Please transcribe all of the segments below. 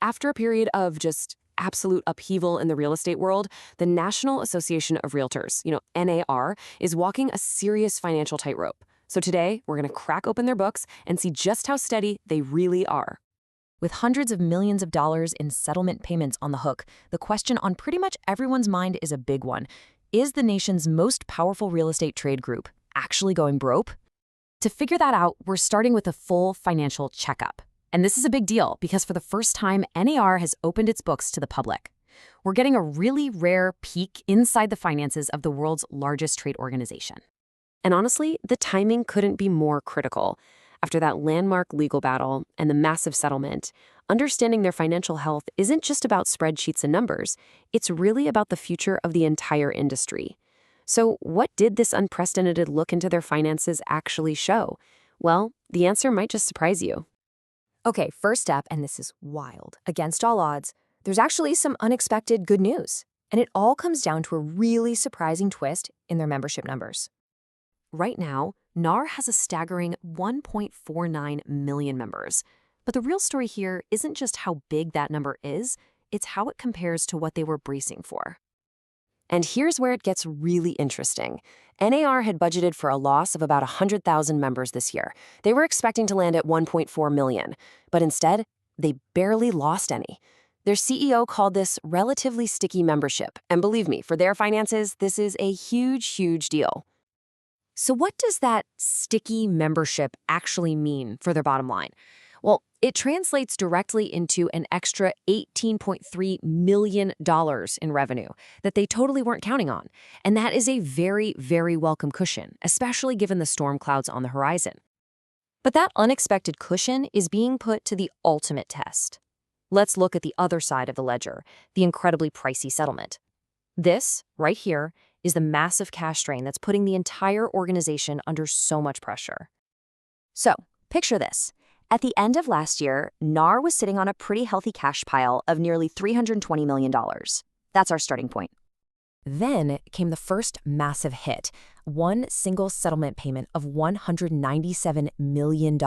after a period of just absolute upheaval in the real estate world, the National Association of Realtors, NAR, is walking a serious financial tightrope. So today, we're going to crack open their books and see just how steady they really are. With hundreds of millions of dollars in settlement payments on the hook, the question on pretty much everyone's mind is a big one. Is the nation's most powerful real estate trade group actually going broke? To figure that out, we're starting with a full financial checkup. And this is a big deal because for the first time, NAR has opened its books to the public. We're getting a really rare peek inside the finances of the world's largest trade organization. And honestly, the timing couldn't be more critical. After that landmark legal battle and the massive settlement, understanding their financial health isn't just about spreadsheets and numbers. It's really about the future of the entire industry. So what did this unprecedented look into their finances actually show? Well, the answer might just surprise you. Okay, first step, and this is wild. Against all odds, there's actually some unexpected good news. And it all comes down to a really surprising twist in their membership numbers. Right now, NAR has a staggering 1.49 million members. But the real story here isn't just how big that number is, it's how it compares to what they were bracing for. And here's where it gets really interesting. NAR had budgeted for a loss of about 100,000 members this year. They were expecting to land at 1.4 million, but instead, they barely lost any. Their CEO called this relatively sticky membership, and believe me, for their finances, this is a huge, huge deal. So what does that sticky membership actually mean for their bottom line? Well, it translates directly into an extra $18.3 million in revenue that they totally weren't counting on. And that is a very, very welcome cushion, especially given the storm clouds on the horizon. But that unexpected cushion is being put to the ultimate test. Let's look at the other side of the ledger, the incredibly pricey settlement. This, right here, is the massive cash drain that's putting the entire organization under so much pressure. So, picture this. At the end of last year, NAR was sitting on a pretty healthy cash pile of nearly $320 million. That's our starting point. Then came the first massive hit, one single settlement payment of $197 million.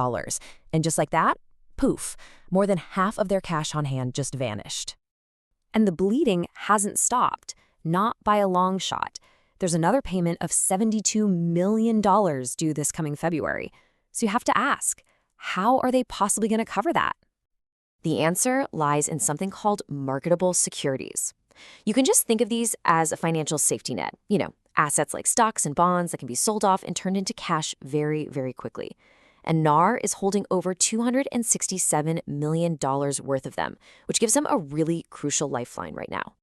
And just like that, poof, more than half of their cash on hand just vanished. And the bleeding hasn't stopped, not by a long shot. There's another payment of $72 million due this coming February. So you have to ask, how are they possibly going to cover that? The answer lies in something called marketable securities. You can just think of these as a financial safety net, assets like stocks and bonds that can be sold off and turned into cash very, very quickly. And NAR is holding over $267 million worth of them, which gives them a really crucial lifeline right now.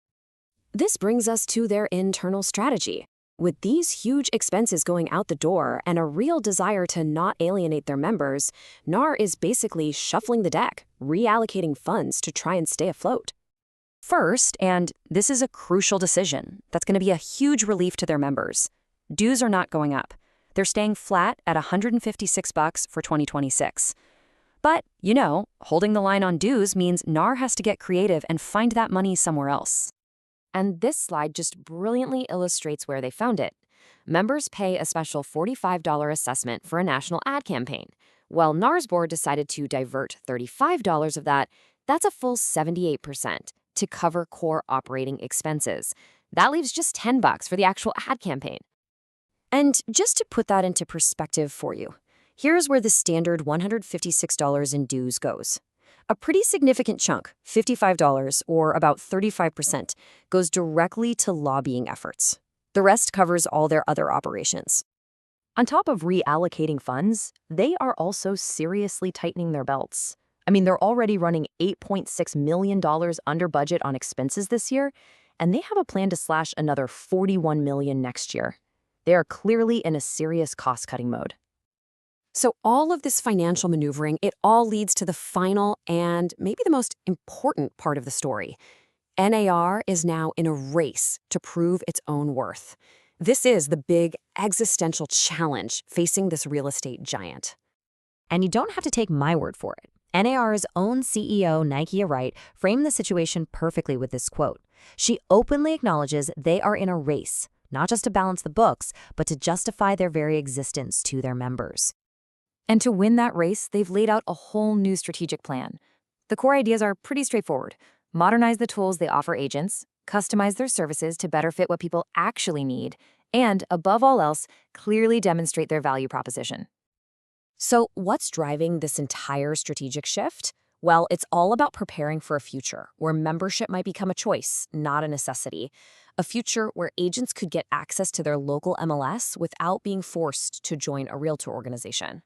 This brings us to their internal strategy. With these huge expenses going out the door and a real desire to not alienate their members, NAR is basically shuffling the deck, reallocating funds to try and stay afloat. First, and this is a crucial decision that's going to be a huge relief to their members, dues are not going up. They're staying flat at $156 for 2026. But, holding the line on dues means NAR has to get creative and find that money somewhere else. And this slide just brilliantly illustrates where they found it. Members pay a special $45 assessment for a national ad campaign. While NAR's board decided to divert $35 of that, that's a full 78% to cover core operating expenses. That leaves just $10 for the actual ad campaign. And just to put that into perspective for you, here's where the standard $156 in dues goes. A pretty significant chunk, $55 or about 35%, goes directly to lobbying efforts. The rest covers all their other operations. On top of reallocating funds, they are also seriously tightening their belts. They're already running $8.6 million under budget on expenses this year, and they have a plan to slash another $41 million next year. They are clearly in a serious cost-cutting mode. So all of this financial maneuvering, it all leads to the final and maybe the most important part of the story. NAR is now in a race to prove its own worth. This is the big existential challenge facing this real estate giant. And you don't have to take my word for it. NAR's own CEO, Nikia Wright, framed the situation perfectly with this quote. She openly acknowledges they are in a race, not just to balance the books, but to justify their very existence to their members. And to win that race, they've laid out a whole new strategic plan. The core ideas are pretty straightforward. Modernize the tools they offer agents, customize their services to better fit what people actually need, and, above all else, clearly demonstrate their value proposition. So, what's driving this entire strategic shift? Well, it's all about preparing for a future where membership might become a choice, not a necessity. A future where agents could get access to their local MLS without being forced to join a realtor organization.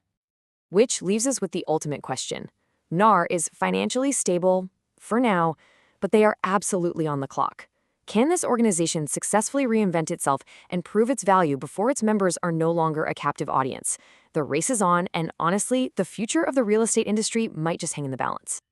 Which leaves us with the ultimate question. NAR is financially stable, for now, but they are absolutely on the clock. Can this organization successfully reinvent itself and prove its value before its members are no longer a captive audience? The race is on, and honestly, the future of the real estate industry might just hang in the balance.